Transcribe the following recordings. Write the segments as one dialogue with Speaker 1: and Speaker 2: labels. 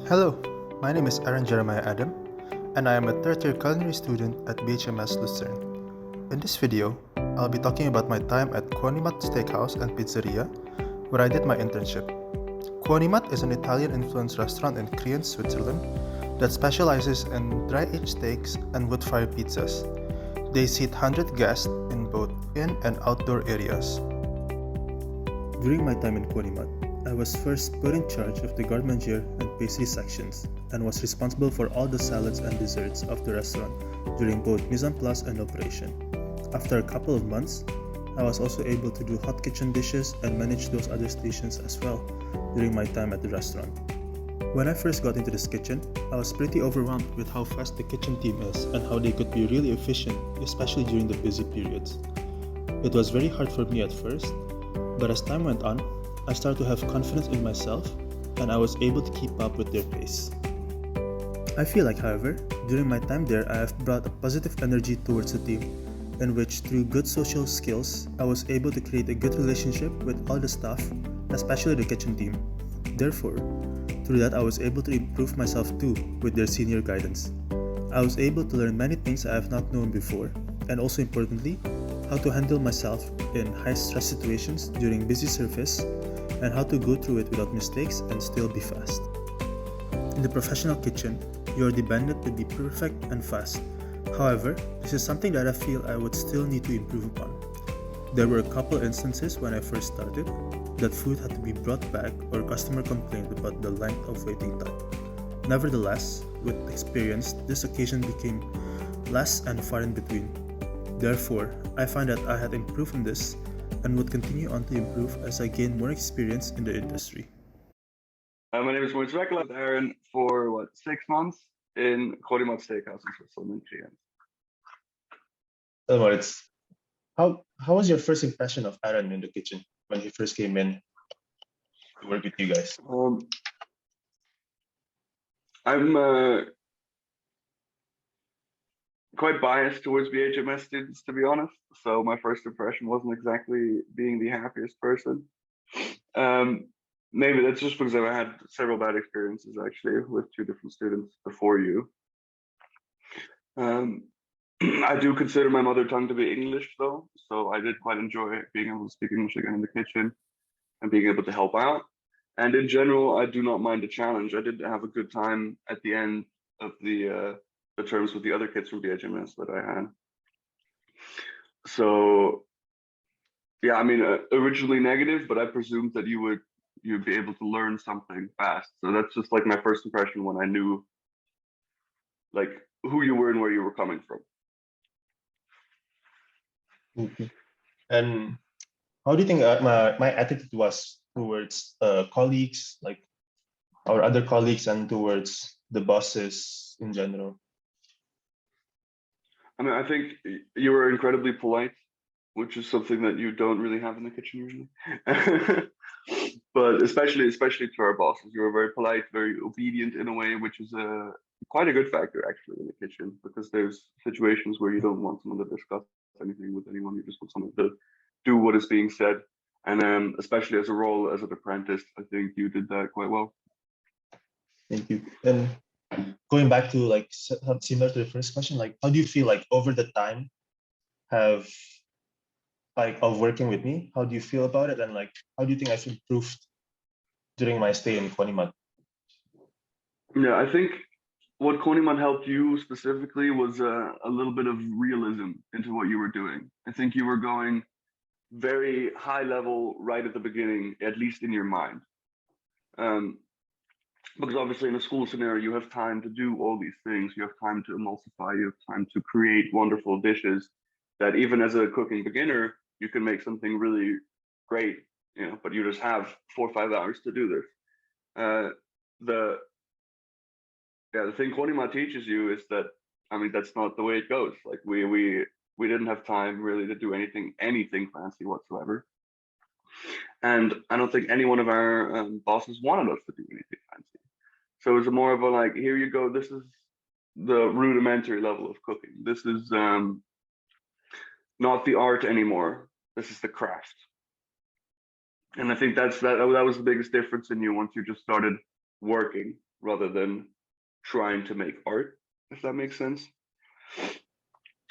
Speaker 1: Hello, my name is Aaron Jeremiah Adam, and I am a third year culinary student at BHMS Lucerne. In this video, I'll be talking about my time at Quonimat Steakhouse and Pizzeria, where I did my internship. Quonimat is an Italian-influenced restaurant in Kriens, Switzerland, that specializes in dry-aged steaks and wood-fired pizzas. They seat 100 guests in both in and outdoor areas. During my time in Quonimat, I was first put in charge of the garde manger and pastry sections and was responsible for all the salads and desserts of the restaurant during both mise en place and operation. After a couple of months, I was also able to do hot kitchen dishes and manage those other stations as well during my time at the restaurant. When I first got into this kitchen, I was pretty overwhelmed with how fast the kitchen team is and how they could be really efficient, especially during the busy periods. It was very hard for me at first, but as time went on, I started to have confidence in myself and I was able to keep up with their pace. I feel like, however, during my time there, I have brought a positive energy towards the team, in which through good social skills, I was able to create a good relationship with all the staff, especially the kitchen team. Therefore, through that I was able to improve myself too with their senior guidance. I was able to learn many things I have not known before, and also importantly, how to handle myself in high-stress situations during busy service, and how to go through it without mistakes and still be fast. In the professional kitchen, you are demanded to be perfect and fast. However, this is something that I feel I would still need to improve upon. There were a couple instances when I first started that food had to be brought back or customer complained about the length of waiting time. Nevertheless, with experience, this occasion became less and far in between. Therefore, I find that I had improved in this and would continue on to improve as I gain more experience in the industry.
Speaker 2: My name is Moritz Reckler with Aaron for 6 months in Quonimat Steakhouse in Switzerland in Kriens.
Speaker 3: So Moritz, how was your first impression of Aaron in the kitchen when he first came in to work with you guys?
Speaker 2: I'm quite biased towards BHMS students, to be honest. So my first impression wasn't exactly being the happiest person. Maybe that's just because I've had several bad experiences actually with two different students before you. I do consider my mother tongue to be English though, so I did quite enjoy being able to speak English again in the kitchen and being able to help out. And in general, I do not mind a challenge. I did have a good time at the end of the terms with the other kids from BHMS that I had. So yeah, I mean, originally negative, but I presumed that you'd be able to learn something fast. So that's just like my first impression when I knew like who you were and where you were coming from.
Speaker 3: Mm-hmm. And how do you think my attitude was towards colleagues, like our other colleagues, and towards the bosses in general?
Speaker 2: I mean, I think you were incredibly polite, which is something that you don't really have in the kitchen usually. But especially to our bosses, you were very polite, very obedient in a way, which is quite a good factor actually in the kitchen, because there's situations where you don't want someone to discuss anything with anyone. You just want someone to do what is being said. And especially as a role as an apprentice, I think you did that quite well.
Speaker 3: Thank you. And going back to like similar to the first question, like how do you feel like over the time have like of working with me? How do you feel about it? And like how do you think I've improved during my stay in Quonimat?
Speaker 2: Yeah, I think what Quonimat helped you specifically was a little bit of realism into what you were doing. I think you were going very high level right at the beginning, at least in your mind. Because obviously in a school scenario, you have time to do all these things. You have time to emulsify, you have time to create wonderful dishes that even as a cooking beginner, you can make something really great, you know, but you just have 4 or 5 hours to do this. The thing Quonimat teaches you is that, I mean, that's not the way it goes. Like we didn't have time really to do anything fancy whatsoever. And I don't think any one of our bosses wanted us to do anything fancy. So it was more of a like, here you go, this is the rudimentary level of cooking. This is not the art anymore. This is the craft. And I think that was the biggest difference in you once you just started working rather than trying to make art, if that makes sense.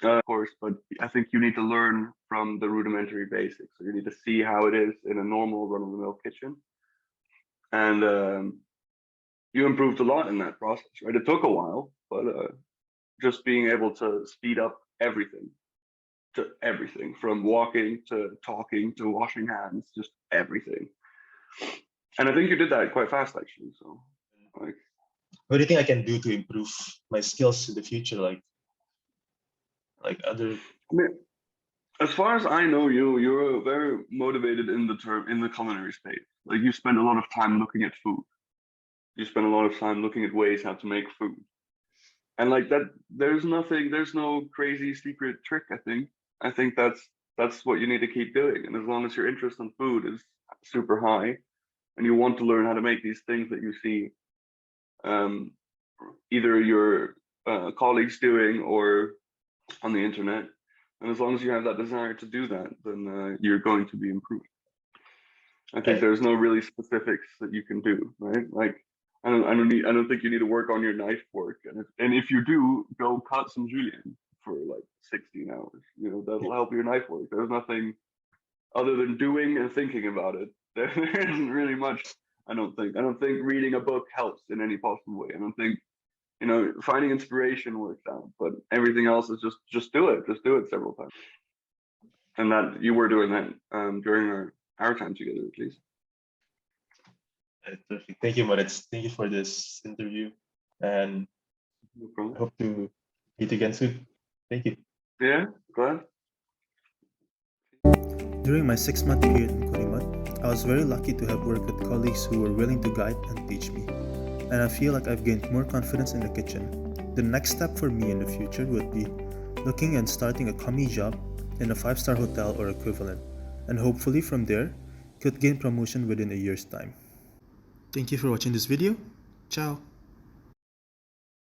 Speaker 2: Of course, but I think you need to learn from the rudimentary basics. So you need to see how it is in a normal run-of-the-mill kitchen, and you improved a lot in that process, right? It took a while, but just being able to speed up everything, to everything from walking to talking to washing hands, just everything. And I think you did that quite fast, actually. So, like,
Speaker 3: what do you think I can do to improve my skills in the future? Like other.
Speaker 2: I mean, as far as I know you, you're very motivated in the culinary space. Like you spend a lot of time looking at food. You spend a lot of time looking at ways how to make food. And like that, there's no crazy secret trick, I think that's what you need to keep doing. And as long as your interest in food is super high and you want to learn how to make these things that you see either your colleagues doing or on the internet, and as long as you have that desire to do that, then you're going to be improving. I think there's no really specifics that you can do, right? Like I don't think you need to work on your knife work, and if you do, go cut some julienne for like 16 hours. You know, that'll help your knife work. There's nothing other than doing and thinking about it. There isn't really much. I don't think reading a book helps in any possible way. I don't think, you know, finding inspiration works out, but everything else is just do it several times. And that you were doing that during our time together, at least.
Speaker 3: Perfect. Thank you, Moritz. Thank you for this interview, and
Speaker 2: No problem.
Speaker 3: I hope to meet again soon. Thank you.
Speaker 2: Yeah, glad.
Speaker 1: During my 6-month period in Konimat, I was very lucky to have worked with colleagues who were willing to guide and teach me, and I feel like I've gained more confidence in the kitchen. The next step for me in the future would be looking and starting a commis job in a 5-star hotel or equivalent, and hopefully from there, could gain promotion within a year's time. Thank you for watching this video. Ciao!